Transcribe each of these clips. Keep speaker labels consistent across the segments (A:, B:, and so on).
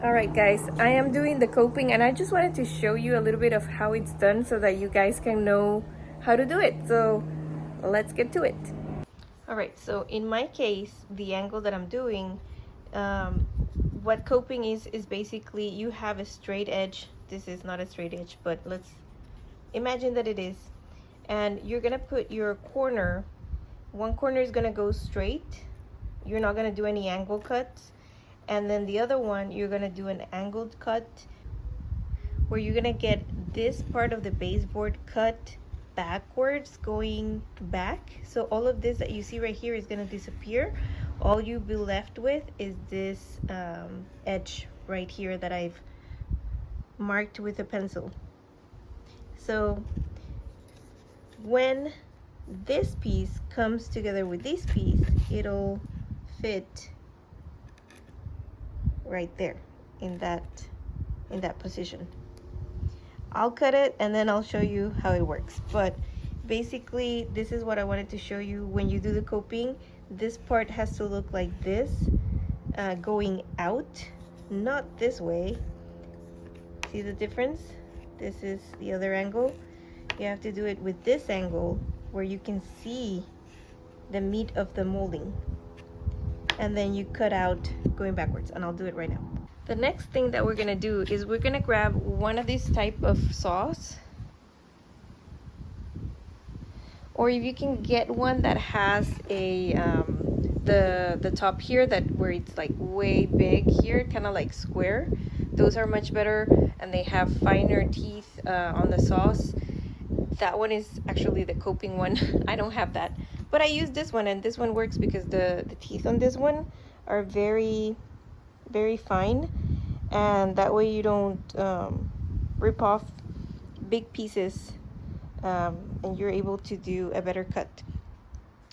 A: Alright guys, I am doing the coping and I just wanted to show you a little bit of how it's done so that you guys can know how to do it. So let's get to it. Alright, so in my case, the angle that I'm doing, what coping is basically you have a straight edge. This is not a straight edge, but let's imagine that it is. And you're gonna put your corner, one corner is gonna go straight. You're not gonna do any angle cuts. And then the other one, you're gonna do an angled cut where you're gonna get this part of the baseboard cut backwards, going back. So all of this that you see right here is gonna disappear. All you'll be left with is this edge right here that I've marked with a pencil. So when this piece comes together with this piece, it'll fit right there in that position. I'll cut it and then I'll show you how it works, but basically this is what I wanted to show you. When you do the coping, this part has to look like this, going out, not this way. See the difference? This is the other angle. You have to do it with this angle where you can see the meat of the molding, and then you cut out going backwards, and I'll do it right now. The next thing that we're gonna do is we're gonna grab one of these type of saws, or if you can get one that has a the top here, that where it's like way big here, kind of like square, those are much better, and they have finer teeth on the saws. That one is actually the coping one. I don't have that, but I use this one, and this one works because the teeth on this one are very fine, and that way you don't rip off big pieces, and you're able to do a better cut.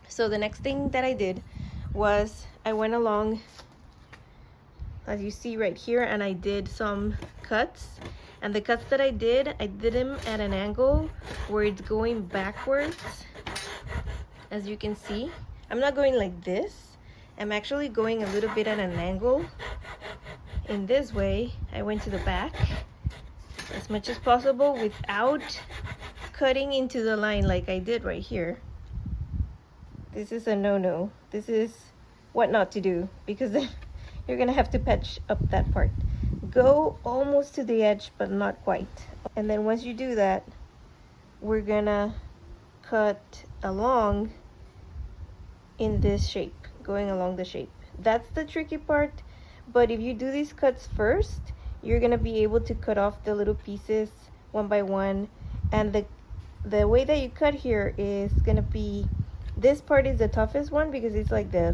A: So the next thing that I did was I went along, as you see right here, and I did some cuts. And the cuts that I did them at an angle where it's going backwards. As you can see, I'm not going like this. I'm actually going a little bit at an angle. In this way, I went to the back as much as possible without cutting into the line like I did right here. This is a no-no. This is what not to do, because you're gonna have to patch up that part. Go almost to the edge, but not quite. And then once you do that, we're gonna cut along in this shape, going along the shape. That's the tricky part, but if you do these cuts first, you're gonna be able to cut off the little pieces one by one. And the way that you cut here is gonna be, this part is the toughest one because it's like the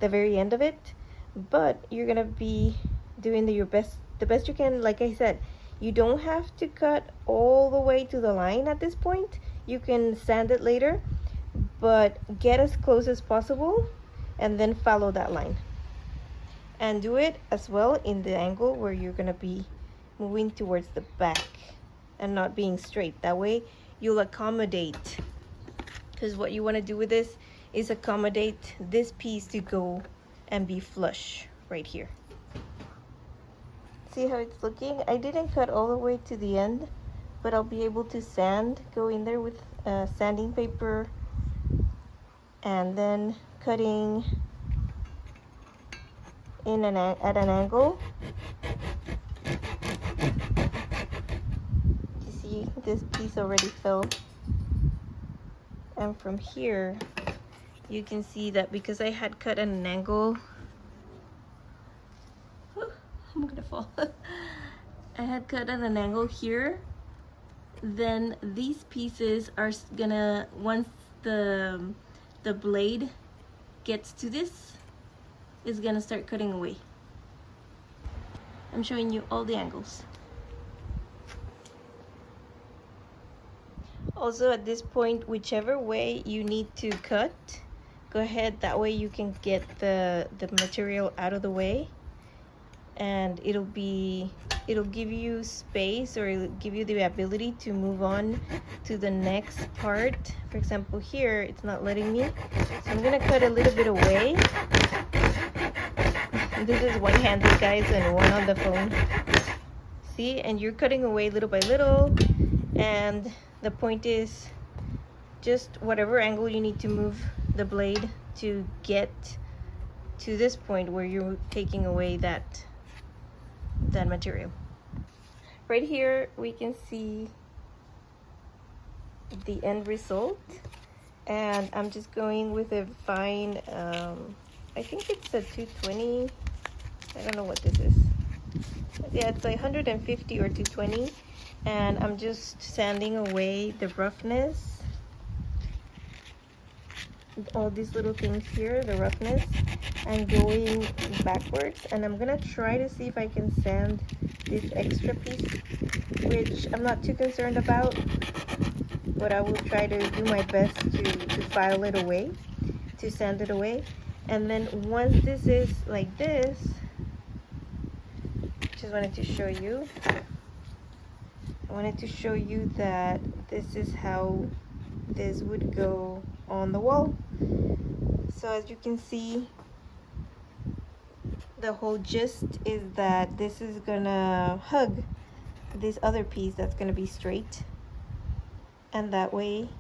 A: very end of it, but you're gonna be doing the best you can. Like I said, you don't have to cut all the way to the line at this point. You can sand it later, but get as close as possible and then follow that line, and do it as well in the angle where you're gonna be moving towards the back and not being straight. That way you'll accommodate, because what you want to do with this is accommodate this piece to go and be flush right here. See how it's looking? I didn't cut all the way to the end, but I'll be able to go in there with sanding paper, and then cutting in at an angle. You see, this piece already fell, and from here you can see that because I had cut at an angle, I'm gonna fall. I had cut at an angle here, then these pieces are gonna, once the blade gets to this, is gonna start cutting away. I'm showing you all the angles. Also, at this point, whichever way you need to cut, go ahead. That way you can get the material out of the way, and it'll give you space, or it'll give you the ability to move on to the next part. For example, here it's not letting me, so I'm gonna cut a little bit away This is one-handed, guys, and one on the phone. See, and you're cutting away little by little, and the point is just whatever angle you need to move the blade to get to this point where you're taking away that material. Right here we can see the end result, and I'm just going with a fine I think it's a 220. I don't know what this is. Yeah, it's like 150 or 220, and I'm just sanding away the roughness, all these little things here, the roughness, and going backwards. And I'm gonna try to see if I can sand this extra piece, which I'm not too concerned about, but I will try to do my best to file it away, to sand it away. And then once this is like this, just wanted to show you, I wanted to show you that this is how this would go on the wall. So as you can see, the whole gist is that this is gonna hug this other piece that's gonna be straight, and that way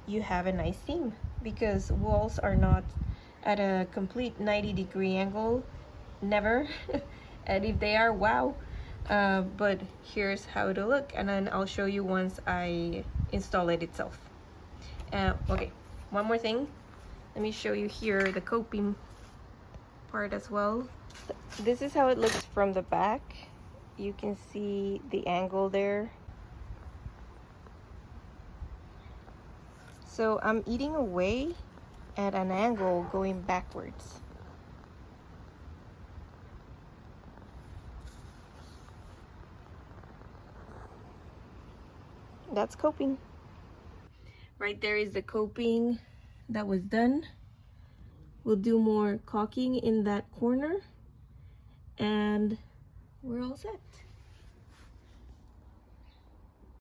A: you have a nice seam, because walls are not at a complete 90-degree angle, never. And if they are, wow. But here's how it'll look, and then I'll show you once I install it itself. Okay, one more thing, let me show you here the coping part as well. This is how it looks from the back. You can see the angle there. So I'm eating away at an angle going backwards. That's coping. Right there is the coping that was done. We'll do more caulking in that corner, and we're all set.